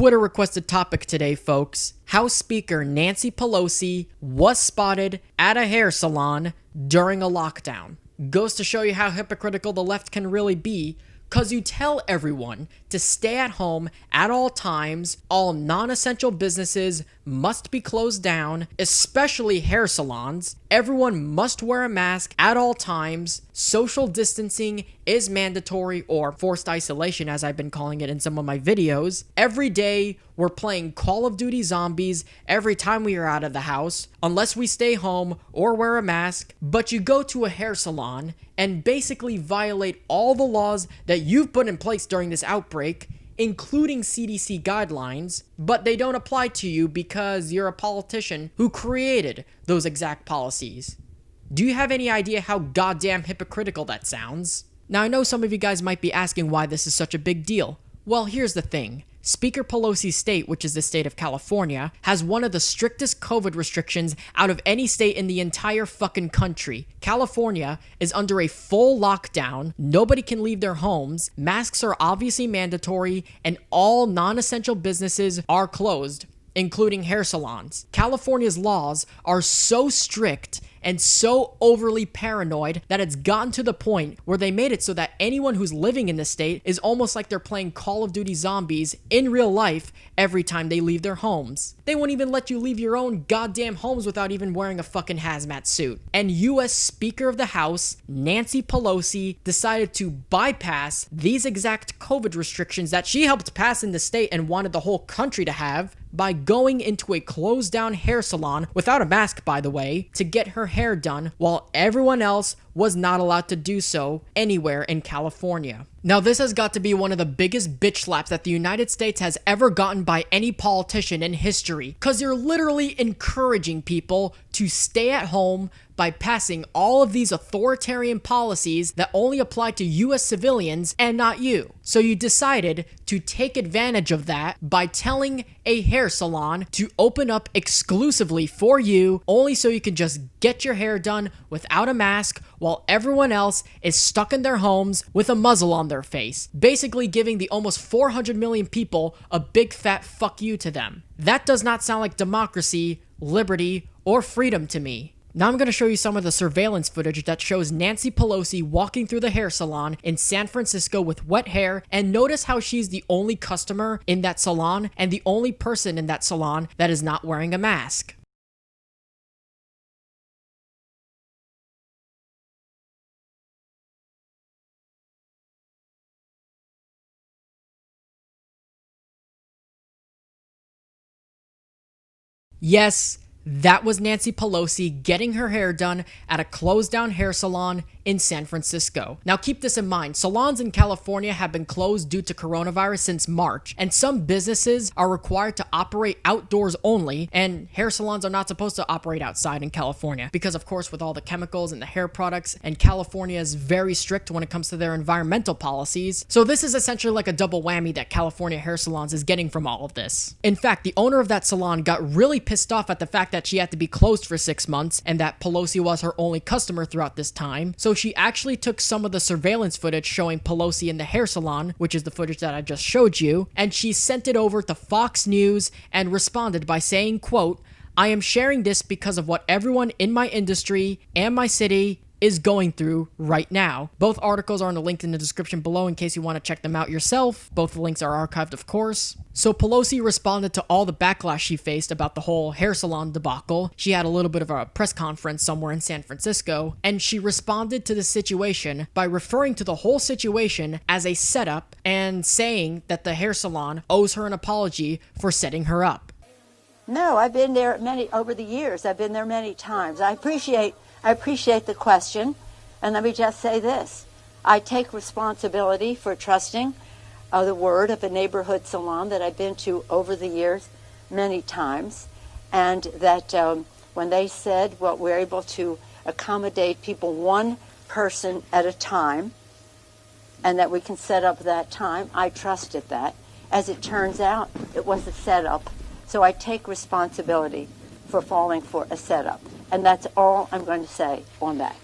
Twitter requested topic today, folks. House Speaker Nancy Pelosi was spotted at a hair salon during a lockdown. Goes to show you how hypocritical the left can really be, cause you tell everyone to stay at home at all times, all non-essential businesses must be closed down, especially hair salons. Everyone must wear a mask at all times. Social distancing is mandatory, or forced isolation as I've been calling it in some of my videos. Every day we're playing Call of Duty Zombies every time we are out of the house, unless we stay home or wear a mask. But you go to a hair salon and basically violate all the laws that you've put in place during this outbreak, including CDC guidelines, but they don't apply to you because you're a politician who created those exact policies. Do you have any idea how goddamn hypocritical that sounds? Now, I know some of you guys might be asking why this is such a big deal. Well, here's the thing. Speaker Pelosi's state, which is the state of California, has one of the strictest COVID restrictions out of any state in the entire fucking country. California is under a full lockdown, nobody can leave their homes, masks are obviously mandatory, and all non-essential businesses are closed, including hair salons. California's laws are so strict and so overly paranoid that it's gotten to the point where they made it so that anyone who's living in the state is almost like they're playing Call of Duty Zombies in real life every time they leave their homes. They won't even let you leave your own goddamn homes without even wearing a fucking hazmat suit. And US Speaker of the House, Nancy Pelosi, decided to bypass these exact COVID restrictions that she helped pass in the state and wanted the whole country to have by going into a closed down hair salon, without a mask by the way, to get her hair done while everyone else was not allowed to do so anywhere in California. Now, this has got to be one of the biggest bitch slaps that the United States has ever gotten by any politician in history, because you're literally encouraging people to stay at home by passing all of these authoritarian policies that only apply to US civilians and not you. So you decided to take advantage of that by telling a hair salon to open up exclusively for you, only so you can just get your hair done without a mask while everyone else is stuck in their homes with a muzzle on their face, basically giving the almost 400 million people a big fat fuck you to them. That does not sound like democracy, liberty, or freedom to me. Now I'm going to show you some of the surveillance footage that shows Nancy Pelosi walking through the hair salon in San Francisco with wet hair, and notice how she's the only customer in that salon and the only person in that salon that is not wearing a mask. Yes, that was Nancy Pelosi getting her hair done at a closed down hair salon in San Francisco. Now keep this in mind, salons in California have been closed due to coronavirus since March, and some businesses are required to operate outdoors only, and hair salons are not supposed to operate outside in California because, of course, with all the chemicals and the hair products, and California is very strict when it comes to their environmental policies. So this is essentially like a double whammy that California hair salons is getting from all of this. In fact, the owner of that salon got really pissed off at the fact that she had to be closed for 6 months and that Pelosi was her only customer throughout this time. So she actually took some of the surveillance footage showing Pelosi in the hair salon, which is the footage that I just showed you, and she sent it over to Fox News and responded by saying, quote, "I am sharing this because of what everyone in my industry and my city is going through right now." Both articles are in the link in the description below in case you want to check them out yourself. Both the links are archived, of course. So Pelosi responded to all the backlash she faced about the whole hair salon debacle. She had a little bit of a press conference somewhere in San Francisco, and she responded to the situation by referring to the whole situation as a setup and saying that the hair salon owes her an apology for setting her up. No, I've been there over the years. I've been there many times. I appreciate the question, and let me just say this. I take responsibility for trusting the word of a neighborhood salon that I've been to over the years many times, and that when they said, well, we're able to accommodate people one person at a time, and that we can set up that time, I trusted that. As it turns out, it was a setup, so I take responsibility for falling for a setup. And that's all I'm going to say on that.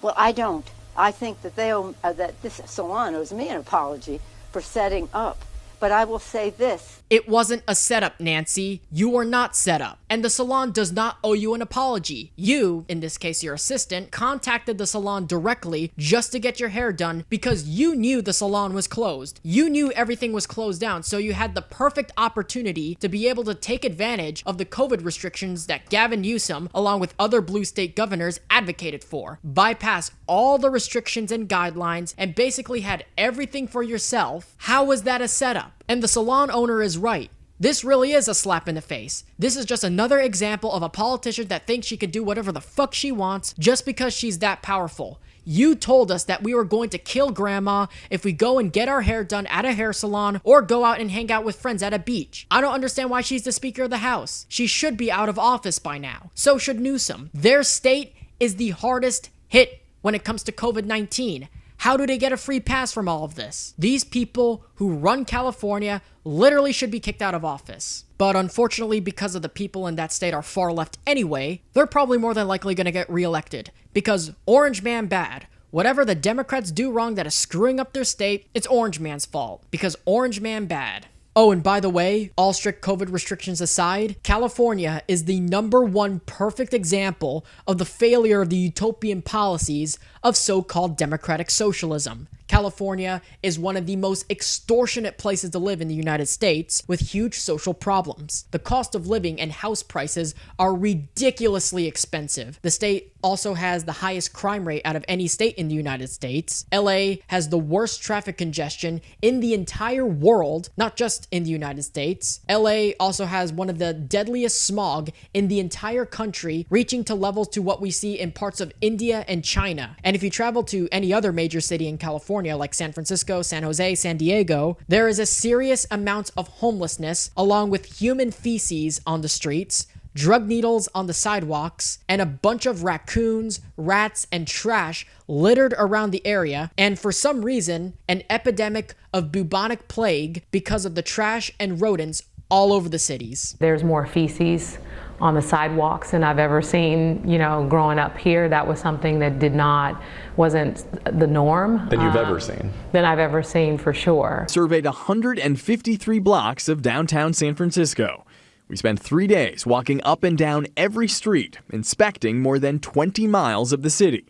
Well, I don't. I think that that this salon owes me an apology for setting up. But But I will say this. It wasn't a setup, Nancy. You were not set up. And the salon does not owe you an apology. You, in this case your assistant, contacted the salon directly just to get your hair done because you knew the salon was closed. You knew everything was closed down, so you had the perfect opportunity to be able to take advantage of the COVID restrictions that Gavin Newsom, along with other blue state governors, advocated for. Bypass all the restrictions and guidelines and basically had everything for yourself. How was that a setup? And the salon owner is right. This really is a slap in the face. This is just another example of a politician that thinks she can do whatever the fuck she wants just because she's that powerful. You told us that we were going to kill grandma if we go and get our hair done at a hair salon or go out and hang out with friends at a beach. I don't understand why she's the Speaker of the House. She should be out of office by now. So should Newsom. Their state is the hardest hit when it comes to COVID-19. How do they get a free pass from all of this? These people who run California literally should be kicked out of office. But unfortunately, because of the people in that state are far left anyway, they're probably more than likely going to get reelected. Because Orange Man bad. Whatever the Democrats do wrong that is screwing up their state, it's Orange Man's fault. Because Orange Man bad. Oh, and by the way, all strict COVID restrictions aside, California is the #1 perfect example of the failure of the utopian policies of so-called democratic socialism. California is one of the most extortionate places to live in the United States with huge social problems. The cost of living and house prices are ridiculously expensive. The state also has the highest crime rate out of any state in the United States. LA has the worst traffic congestion in the entire world, not just in the United States. LA also has one of the deadliest smog in the entire country, reaching to levels to what we see in parts of India and China. And if you travel to any other major city in California, like San Francisco, San Jose, San Diego, there is a serious amount of homelessness along with human feces on the streets, drug needles on the sidewalks, and a bunch of raccoons, rats, and trash littered around the area, and for some reason, an epidemic of bubonic plague because of the trash and rodents all over the cities. There's more feces on the sidewalks than I've ever seen, growing up here. That was something that wasn't the norm. Than you've ever seen. Than I've ever seen, for sure. Surveyed 153 blocks of downtown San Francisco. We spent 3 days walking up and down every street, inspecting more than 20 miles of the city.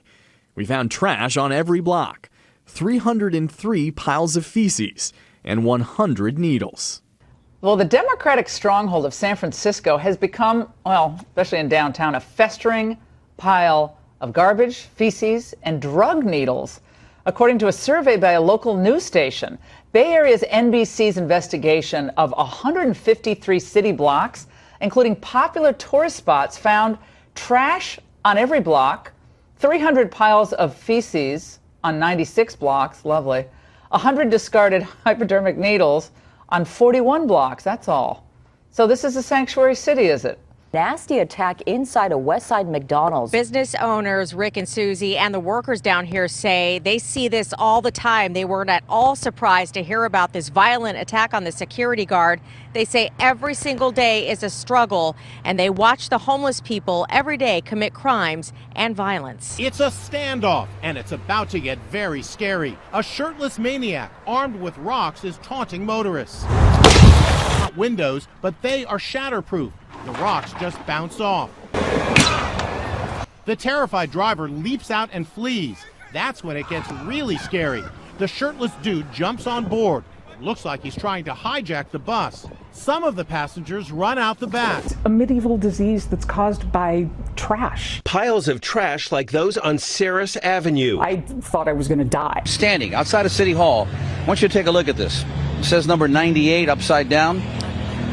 We found trash on every block, 303 piles of feces, and 100 needles. Well, the Democratic stronghold of San Francisco has become, especially in downtown, a festering pile of garbage, feces, and drug needles. According to a survey by a local news station, Bay Area's NBC's investigation of 153 city blocks, including popular tourist spots, found trash on every block, 300 piles of feces on 96 blocks, lovely, 100 discarded hypodermic needles on 41 blocks, that's all. So this is a sanctuary city, is it? Nasty attack inside a West Side McDonald's. Business owners Rick and Susie and the workers down here say they see this all the time. They weren't at all surprised to hear about this violent attack on the security guard. They say every single day is a struggle, and they watch the homeless people every day commit crimes and violence. It's a standoff, and it's about to get very scary. A shirtless maniac armed with rocks is taunting motorists. Not windows, but they are shatterproof. The rocks just bounce off. The terrified driver leaps out and flees. That's when it gets really scary. The shirtless dude jumps on board. It looks like he's trying to hijack the bus. Some of the passengers run out the back. A medieval disease that's caused by trash. Piles of trash like those on Saris Avenue. I thought I was going to die. Standing outside of City Hall, I want you to take a look at this. It says number 98 upside down.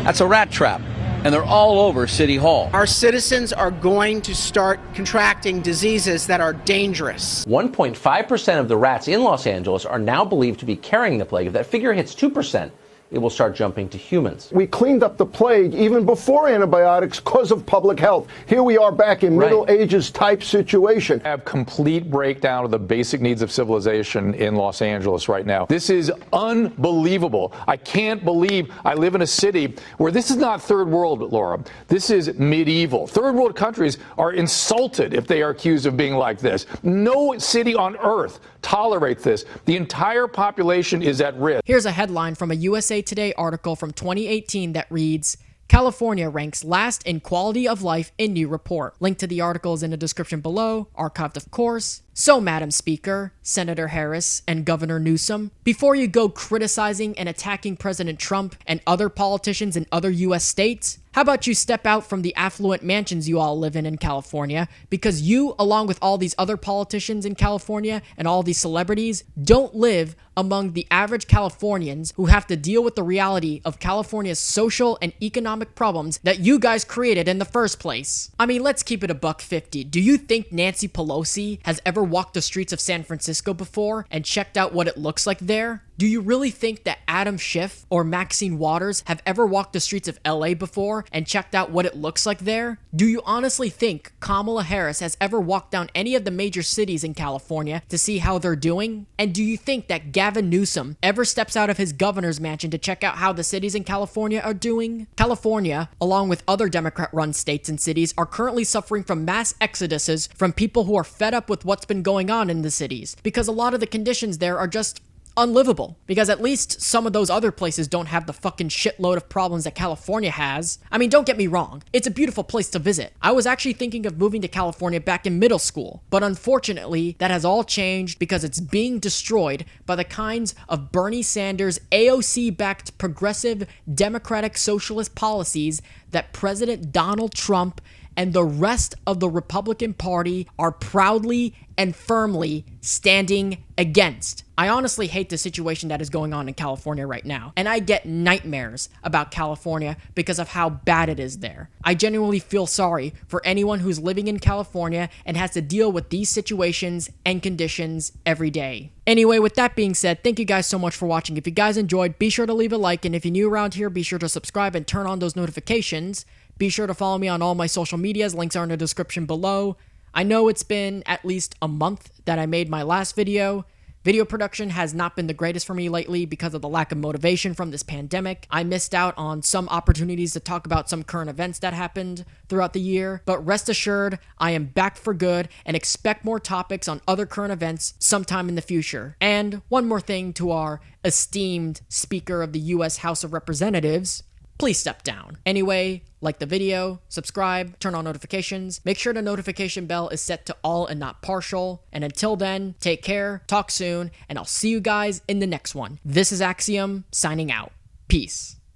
That's a rat trap. And they're all over City Hall. Our citizens are going to start contracting diseases that are dangerous. 1.5% of the rats in Los Angeles are now believed to be carrying the plague. If that figure hits 2%, it will start jumping to humans. We cleaned up the plague even before antibiotics because of public health. Here we are back in Middle Ages type situation. Have complete breakdown of the basic needs of civilization in Los Angeles right now. This is unbelievable. I can't believe I live in a city where this is not third world, Laura. This is medieval. Third world countries are insulted if they are accused of being like this. No city on earth tolerates this. The entire population is at risk. Here's a headline from a USA Today article from 2018 that reads, California ranks last in quality of life in new report. Link to the article is in the description below, archived of course. So, Madam Speaker, Senator Harris, and Governor Newsom, before you go criticizing and attacking President Trump and other politicians in other U.S. states, how about you step out from the affluent mansions you all live in California, because you, along with all these other politicians in California and all these celebrities, don't live among the average Californians who have to deal with the reality of California's social and economic problems that you guys created in the first place. I mean, let's keep it a $1.50. Do you think Nancy Pelosi has ever walked the streets of San Francisco before and checked out what it looks like there? Do you really think that Adam Schiff or Maxine Waters have ever walked the streets of LA before and checked out what it looks like there? Do you honestly think Kamala Harris has ever walked down any of the major cities in California to see how they're doing? And do you think that Gavin Newsom ever steps out of his governor's mansion to check out how the cities in California are doing? California, along with other Democrat-run states and cities, are currently suffering from mass exoduses from people who are fed up with what's been going on in the cities, because a lot of the conditions there are just unlivable, because at least some of those other places don't have the fucking shitload of problems that California has. I mean, don't get me wrong, it's a beautiful place to visit. I was actually thinking of moving to California back in middle school, but unfortunately, that has all changed because it's being destroyed by the kinds of Bernie Sanders AOC-backed progressive democratic socialist policies that President Donald Trump and the rest of the Republican Party are proudly and firmly standing against. I honestly hate the situation that is going on in California right now, and I get nightmares about California because of how bad it is there. I genuinely feel sorry for anyone who's living in California and has to deal with these situations and conditions every day. Anyway, with that being said, thank you guys so much for watching. If you guys enjoyed, be sure to leave a like, and if you're new around here, be sure to subscribe and turn on those notifications. Be sure to follow me on all my social medias. Links are in the description below. I know it's been at least a month that I made my last video. Video production has not been the greatest for me lately because of the lack of motivation from this pandemic. I missed out on some opportunities to talk about some current events that happened throughout the year, but rest assured, I am back for good and expect more topics on other current events sometime in the future. And one more thing to our esteemed Speaker of the U.S. House of Representatives, please step down. Anyway, like the video, subscribe, turn on notifications, make sure the notification bell is set to all and not partial. And until then, take care, talk soon, and I'll see you guys in the next one. This is Axiom, signing out. Peace.